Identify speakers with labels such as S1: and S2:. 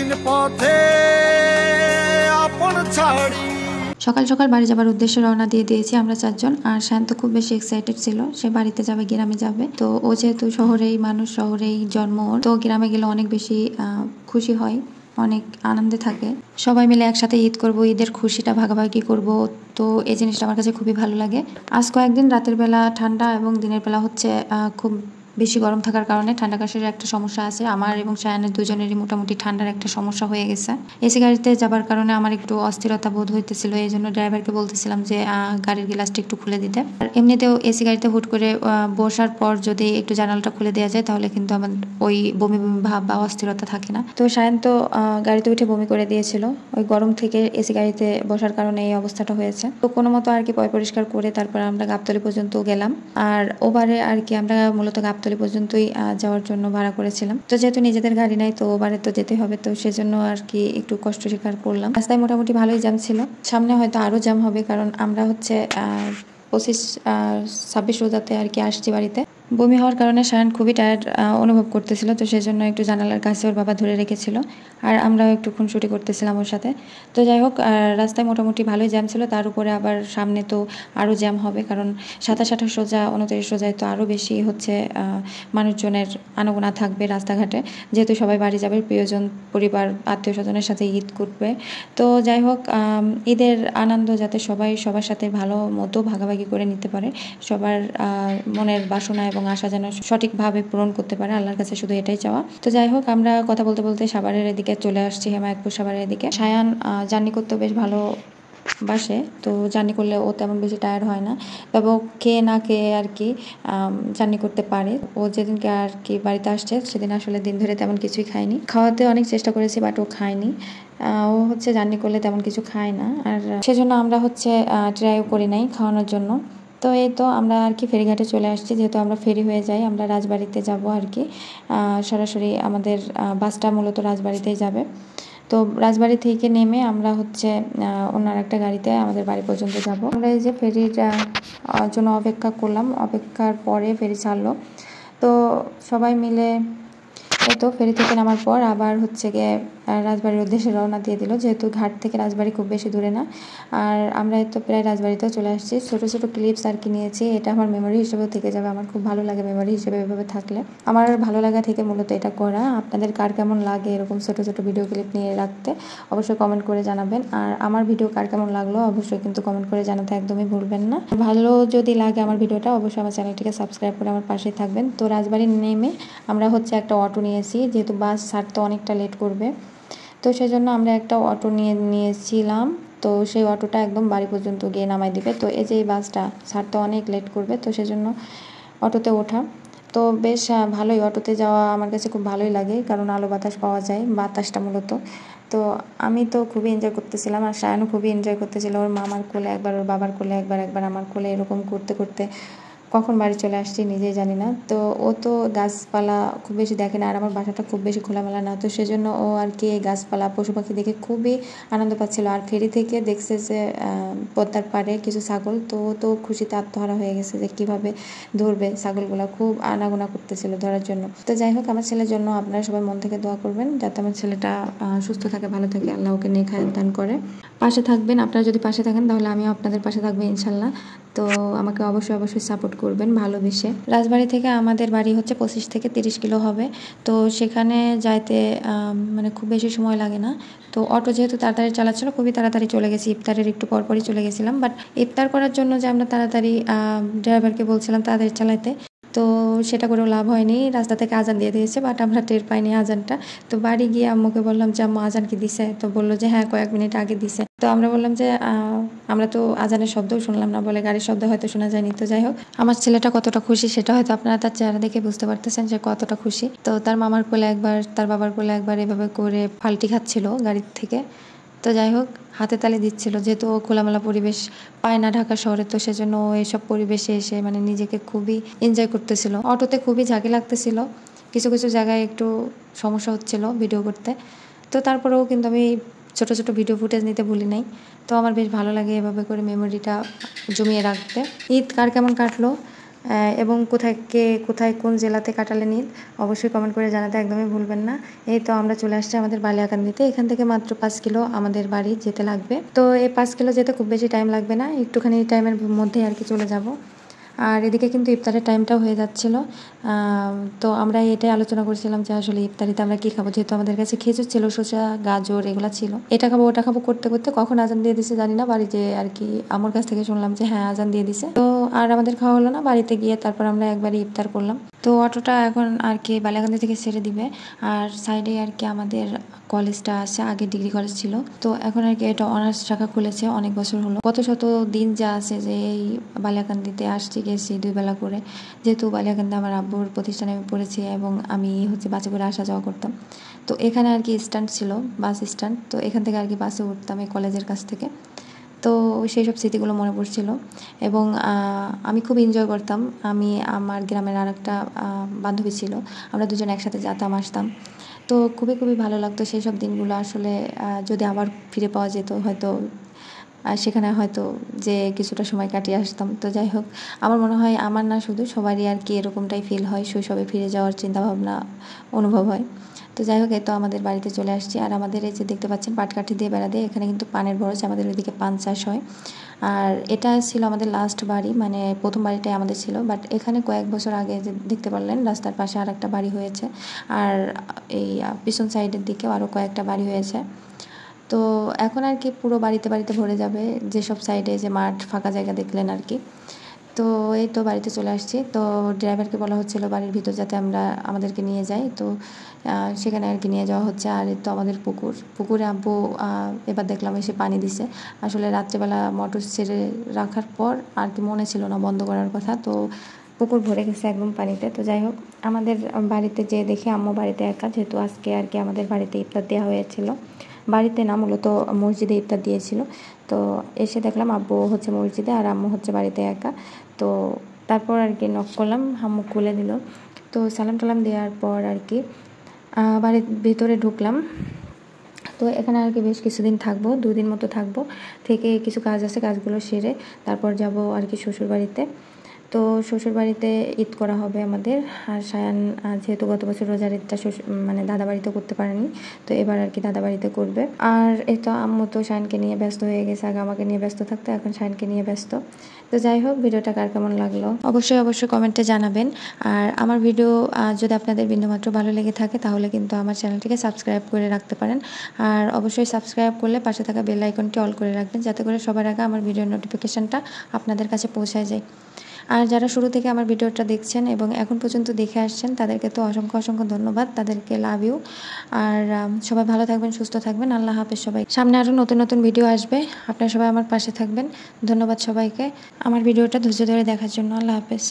S1: কঠিন পথে আপন ছাড়ি।
S2: সকাল সকাল বাড়ি যাবার উদ্দেশ্যে রওনা দিয়ে দিয়েছি আমরা চারজন। আর শান্ত খুব বেশি এক্সাইটেড ছিল, সে বাড়িতে যাবে, গ্রামে যাবে। তো ও যেহেতু শহরেই মানুষ, শহরেই জন্ম, তো গ্রামে গেলে অনেক বেশি খুশি হয়, অনেক আনন্দে থাকে। সবাই মিলে একসাথে ঈদ করব, ঈদের খুশিটা ভাগাভাগি করব। তো এই জিনিসটা আমার কাছে খুবই ভালো লাগে। আজ কয়েকদিন রাতের বেলা ঠান্ডা এবং দিনের বেলা হচ্ছে খুব বেশি গরম থাকার কারণে ঠান্ডা কাশির একটা সমস্যা আছে। আমার এবং সায়ানের দুজনেরই মোটামুটি ঠান্ডার একটা সমস্যা হয়ে গেছে। এসি গাড়িতে যাবার কারণে আমার একটু অস্থিরতা বোধ হইতেছিল, এই জন্য ড্রাইভারকে বলতেছিলাম যে গাড়ির গ্লাসটা একটু খুলে দিতে। আর এমনিতেও এসি গাড়িতে হুট করে বসার পর যদি একটু জানালাটা খুলে দেওয়া যায় তাহলে কিন্তু আমার ওই বমি বমি ভাব বা অস্থিরতা থাকে না। তো সায়ান তো গাড়িতে উঠে বমি করে দিয়েছিল, ওই গরম থেকে এসি গাড়িতে বসার কারণে এই অবস্থাটা হয়েছে। তো কোনো মতো আর কি পয় পরিষ্কার করে তারপর আমরা গাবতলী পর্যন্ত গেলাম। আর ওবারে আর কি আমরা মূলত গাবতলী পর্যন্তই যাওয়ার জন্য ভাড়া করেছিলাম। তো যেহেতু নিজেদের গাড়ি নাই তো ওবারে তো যেতে হবে, তো সেজন্য আর কি একটু কষ্ট স্বীকার করলাম। রাস্তায় মোটামুটি ভালোই জ্যাম ছিল, সামনে হয়তো আরো জ্যাম হবে, কারণ আমরা হচ্ছে 25-26 রোজাতে আর কি আসছি বাড়িতে। বমি হওয়ার কারণে সায়ান খুবই টায়ার্ড অনুভব করতেছিল, তো সেই জন্য একটু জানালার কাছে ওর বাবা ধরে রেখেছিল আর আমরাও একটু খুনসুটি করতেছিলাম ওর সাথে। তো যাই হোক, রাস্তায় মোটামুটি ভালোই জ্যাম ছিল, তার উপরে আবার সামনে তো আরও জ্যাম হবে, কারণ 27 রোজা 29 রোজায় তো আরও বেশি হচ্ছে মানুষজনের আনাগোনা থাকবে রাস্তাঘাটে, যেহেতু সবাই বাড়ি যাবে, প্রিয়জন পরিবার আত্মীয় স্বজনের সাথে ঈদ করবে। তো যাই হোক, ঈদের আনন্দ যাতে সবাই সবার সাথে ভালো মতো ভাগাভাগি করে নিতে পারে, সবার মনের বাসনা এবং আশা যেন সঠিকভাবে পূরণ করতে পারে, আল্লাহর কাছে শুধু এটাই চাওয়া। তো যাই হোক, আমরা কথা বলতে বলতে সাভারের এদিকে চলে আসছি, হেমায়তপুর সাভারের এদিকে। সায়ান জার্নি করতে বেশ ভালো বাসে, তো জার্নি করলে ও তেমন বেশি টায়ার্ড হয় না, তবে ও খেয়ে না খেয়ে আর কি জার্নি করতে পারে। ও যেদিনকে আর কি বাড়িতে আসছে সেদিন আসলে দিন ধরে তেমন কিছুই খায়নি, খাওয়াতে অনেক চেষ্টা করেছি বাট ও খায়নি। ও হচ্ছে জার্নি করলে তেমন কিছু খায় না, আর সেজন্য আমরা হচ্ছে ট্রাইও করি নাই খাওয়ানোর জন্য। তো এই তো আমরা আর কি ফেরিঘাটে চলে আসছি, যেহেতু আমরা ফেরি হয়ে যাই, আমরা রাজবাড়িতে যাব আর কি, সরাসরি আমাদের বাসটা মূলত রাজবাড়িতেই যাবে। তো রাজবাড়ি থেকে নেমে আমরা হচ্ছে অন্য একটা গাড়িতে আমাদের বাড়ি পর্যন্ত যাব। আমরা এই যে ফেরির জন্য অপেক্ষা করলাম, অপেক্ষার পরে ফেরি ছাড়লো। তো সবাই মিলে এই তো ফেরি থেকে নামার পর আবার হচ্ছে গিয়ে রাজবাড়ির উদ্দেশ্যে রওনা দিয়ে দিল, যেহেতু ঘাট থেকে রাজবাড়ি খুব বেশি দূরে না। আর আমরা তো প্রায় রাজবাড়িতেও চলে আসছি। ছোটো ছোটো ক্লিপস আর কি নিয়েছি, এটা আমার মেমোরি হিসেবেও থেকে যাবে, আমার খুব ভালো লাগে মেমোরি হিসেবে এভাবে থাকলে। আমার ভালো লাগা থেকে মূলত এটা করা। আপনাদের কার কেমন লাগে এরকম ছোটো ছোটো ভিডিও ক্লিপ নিয়ে রাখতে, অবশ্যই কমেন্ট করে জানাবেন। আর আমার ভিডিও কার কেমন লাগলো অবশ্যই কিন্তু কমেন্ট করে জানাতে একদমই ভুলবেন না। ভালো যদি লাগে আমার ভিডিওটা অবশ্যই আমার চ্যানেলটিকে সাবস্ক্রাইব করে আমার পাশেই থাকবেন। তো রাজবাড়ি নেমে আমরা হচ্ছে একটা অটো নিয়েছি, যেহেতু বাস ছাড়তে অনেকটা লেট করবে, তো সেই জন্য আমরা একটা অটো নিয়েছিলাম। তো সেই অটোটা একদম বাড়ি পর্যন্ত গিয়ে নামাই দিবে। তো এই যে এই বাসটা ছাড়তে অনেক লেট করবে, তো সেজন্য অটোতে ওঠা। তো বেশ ভালোই, অটোতে যাওয়া আমার কাছে খুব ভালোই লাগে, কারণ আলো বাতাস পাওয়া যায়, বাতাসটা মূলত। তো আমি তো খুবই এনজয় করতেছিলাম, আর সায়ানও খুবই এনজয় করতেছিল, ওর মামার কোলে একবার, ওর বাবার কোলে একবার আমার কোলে, এরকম করতে করতে কখন বাড়ি চলে আসছি নিজেই জানি না। তো ও তো গাছপালা খুব বেশি দেখে না, আর আমার বাসাটা খুব বেশি খোলামেলা না, তো সেজন্য ও আর কি এই গাছপালা পশু পাখি দেখে খুবই আনন্দ পাচ্ছিল। আর ফেরি থেকে দেখছে যে পদ্মার পাড়ে কিছু ছাগল, তো ও তো খুশিতে আত্মহারা হয়ে গেছে যে কীভাবে ধরবে ছাগলগুলা, খুব আনাগোনা করতেছিল ধরার জন্য। তো যাই হোক, আমার ছেলের জন্য আপনারা সবাই মন থেকে দোয়া করবেন যাতে আমার ছেলেটা সুস্থ থাকে, ভালো থাকে, আল্লাহ ওকে নেক হায়াত দান করে। পাশে থাকবেন, আপনারা যদি পাশে থাকেন তাহলে আমিও আপনাদের পাশে থাকবো ইনশাল্লাহ। তো আমাকে অবশ্যই সাপোর্ট করবেন ভালোবেসে। রাজবাড়ি থেকে আমাদের বাড়ি হচ্ছে 25 থেকে 30 কিলো হবে, তো সেখানে যাইতে মানে খুব বেশি সময় লাগে না। তো অটো যেহেতু তাড়াতাড়ি চালাচ্ছিল, খুবই তাড়াতাড়ি চলে গেছি, ইফতারের একটু পরপরই চলে গেছিলাম। বাট ইফতার করার জন্য যে আমরা তাড়াতাড়ি ড্রাইভারকে বলছিলাম তাড়াতাড়ি চালাইতে, তো সেটা করেও লাভ হয়নি, রাস্তা থেকে আজান দিয়ে দিয়েছে, বাট আমরা টের পাইনি আজানটা। তো বাড়ি গিয়ে আম্মুকে বললাম যে আম্মু আজান কি দিছে, তো বললো যে হ্যাঁ কয়েক মিনিট আগে দিছে। তো আমরা বললাম যে আমরা তো আজানের শব্দও শুনলাম না, বলে গাড়ির শব্দ হয়তো শোনা যায়নি। তো যাই হোক, আমার ছেলেটা কতটা খুশি সেটা হয়তো আপনারা তার চেহারা দেখে বুঝতে পারতেছেন যে কতটা খুশি। তো তার মামার কোলে একবার, তার বাবার কোলে একবার এভাবে করে ফাল্টি খাচ্ছিল গাড়ির থেকে। তো যাই হোক, হাতে তালি দিচ্ছিল, যেহেতু ও খোলামেলা পরিবেশ পায় না ঢাকা শহরে, তো সেজন্য ও এইসব পরিবেশে এসে মানে নিজেকে খুবই এনজয় করতেছিল। অটোতে খুবই ঝাঁকি লাগতেছিল, কিছু কিছু জায়গায় একটু সমস্যা হচ্ছিল ভিডিও করতে, তো তারপরেও কিন্তু আমি ছোট ছোট ভিডিও ফুটেজ নিতে ভুলি নাই। তো আমার বেশ ভালো লাগে এভাবে করে মেমোরিটা জমিয়ে রাখতে। ঈদ কার কেমন কাটলো এবং কোথায় কোন জেলাতে কাটালেন ঈদ অবশ্যই কমেন্ট করে জানাতে একদমই ভুলবেন না। এই তো আমরা চলে আসছি আমাদের বালিয়াকান্দিতে। এখান থেকে মাত্র 5 কিলো আমাদের বাড়ি যেতে লাগবে। তো এই 5 কিলো যেতে খুব বেশি টাইম লাগবে না, একটুখানি টাইমের মধ্যেই আর কি চলে যাব। আর এদিকে কিন্তু ইফতারের টাইমটাও হয়ে যাচ্ছিলো। তো আমরা এটাই আলোচনা করছিলাম যে আসলে ইফতারিতে আমরা কী খাবো, যেহেতু আমাদের কাছে খেজুর ছিল, শসা, গাজর এগুলো ছিল। এটা খাবো ওটা খাবো করতে করতে কখন আজান দিয়ে দিছে জানি না, বাড়িতে আর কি আমার কাছ থেকে শুনলাম যে হ্যাঁ আজান দিয়ে দিছে। তো আর আমাদের খাওয়া হলো না, বাড়িতে গিয়ে তারপর আমরা একবারই ইফতার করলাম। তো অটোটা এখন আর কি বালিয়াকান্দি থেকে ছেড়ে দিবে। আর সাইডে আর কি আমাদের কলেজটা আছে, আগে ডিগ্রি কলেজ ছিল, তো এখন আর কি এটা অনার্স শাখা খুলেছে, অনেক বছর হলো। কত শত দিন যা আছে যে এই বালিয়াকান্দিতে আসছি গেছি 2 বেলা করে, যেহেতু বালিয়াকান্দি আমার আব্বুর প্রতিষ্ঠানে আমি পড়েছি এবং আমি হচ্ছে বাসে করে আসা যাওয়া করতাম। তো এখানে আর কি স্ট্যান্ড ছিল, বাস স্ট্যান্ড, তো এখান থেকে আর কি বাসে উঠতাম এই কলেজের কাছ থেকে। তো সেই সব স্মৃতিগুলো মনে পড়ছিল এবং আমি খুব এনজয় করতাম। আমি আমার গ্রামের আর একটা বান্ধবী ছিল, আমরা দুজন একসাথে যেতাম আসতাম। তো খুবই ভালো লাগতো সেই সব দিনগুলো। আসলে যদি আবার ফিরে পাওয়া যেত হয়তো সেখানে হয়তো যে কিছুটা সময় কাটিয়ে আসতাম। তো যাই হোক, আমার মনে হয় আমার না শুধু সবারই আর কি এরকমটাই ফিল হয়, শৈশবে ফিরে যাওয়ার চিন্তাভাবনা অনুভব হয়। তো যাই হোক, এই তো আমাদের বাড়িতে চলে আসছি। আর আমাদের এই যে দেখতে পাচ্ছেন পাটকাঠি দিয়ে বেড়া দিয়ে, এখানে কিন্তু পানের বরজ, আমাদের ওইদিকে পান চাষ হয়। আর এটা ছিল আমাদের লাস্ট বাড়ি, মানে প্রথম বাড়িটাই আমাদের ছিল, বাট এখানে কয়েক বছর আগে যে দেখতে পারলেন রাস্তার পাশে আর একটা বাড়ি হয়েছে, আর এই পিছন সাইডের দিকেও আরও কয়েকটা বাড়ি হয়েছে। তো এখন আর কি পুরো বাড়িতে ভরে যাবে, যেসব সাইডে যে মাঠ ফাঁকা জায়গা দেখলেন আর কি। তো এই তো বাড়িতে চলে আসছি। তো ড্রাইভারকে বলা হচ্ছিল বাড়ির ভিতর যাতে আমাদেরকে নিয়ে যাই, তো সেখানে আর কি নিয়ে যাওয়া হচ্ছে। আর এই তো আমাদের পুকুরে আব্বু এবার দেখলাম এসে পানি দিছে। আসলে রাত্রেবেলা মোটর ছেড়ে রাখার পর আর কি মনে ছিল না বন্ধ করার কথা, তো পুকুর ভরে গেছে একদম পানিতে। তো যাই হোক, আমাদের বাড়িতে যেয়ে দেখি আম্মু বাড়িতে একা, যেহেতু আজকে আর কি আমাদের বাড়িতে ইফতার দেওয়া হয়েছিল। বাড়িতে না, মূলত মসজিদে ইফতার দিয়েছিল। তো এসে দেখলাম আব্বু হচ্ছে মসজিদে আর আম্মু হচ্ছে বাড়িতে একা। তো তারপর আর কি নক করলাম, আম্মু খুলে দিল। তো সালাম টালাম দেওয়ার পর আর কি বাড়ির ভিতরে ঢুকলাম। তো এখানে আর কি বেশ কিছুদিন থাকবো, 2 দিন মতো থাকবো, থেকে কিছু কাজ আছে, কাজগুলো সেরে তারপর যাব আর কি শ্বশুর বাড়িতে। তো শ্বশুরবাড়িতে ঈদ করা হবে আমাদের। আর সায়ান যেহেতু গত বছর রোজার ঈদটা মানে দাদা বাড়িতে করতে পারেনি, তো এবার আর কি দাদা বাড়িতে করবে। আর এই তো আম্মু তো সায়ানকে নিয়ে ব্যস্ত হয়ে গেছে, আগে আমাকে নিয়ে ব্যস্ত থাকতো, এখন সায়ানকে নিয়ে ব্যস্ত। তো যাই হোক, ভিডিওটা কার কেমন লাগলো অবশ্যই কমেন্টে জানাবেন। আর আমার ভিডিও যদি আপনাদের বিন্দুমাত্র ভালো লেগে থাকে তাহলে কিন্তু আমার চ্যানেলটিকে সাবস্ক্রাইব করে রাখতে পারেন। আর অবশ্যই সাবস্ক্রাইব করলে পাশে থাকা বেল আইকনটি অল করে রাখবেন, যাতে করে সবার আগে আমার ভিডিওর নোটিফিকেশানটা আপনাদের কাছে পৌঁছায় যায়। আর যারা শুরু থেকে আমার ভিডিওটা দেখছেন এবং এখন পর্যন্ত দেখে আসছেন তাদেরকে তো অসংখ্য ধন্যবাদ, তাদেরকে লাভ ইউ। আর সবাই ভালো থাকবেন, সুস্থ থাকবেন। আল্লাহ হাফেজ সবাই। সামনে আরও নতুন ভিডিও আসবে, আপনারা সবাই আমার পাশে থাকবেন। ধন্যবাদ সবাইকে আমার ভিডিওটা ধৈর্য ধরে দেখার জন্য। আল্লাহ হাফেজ।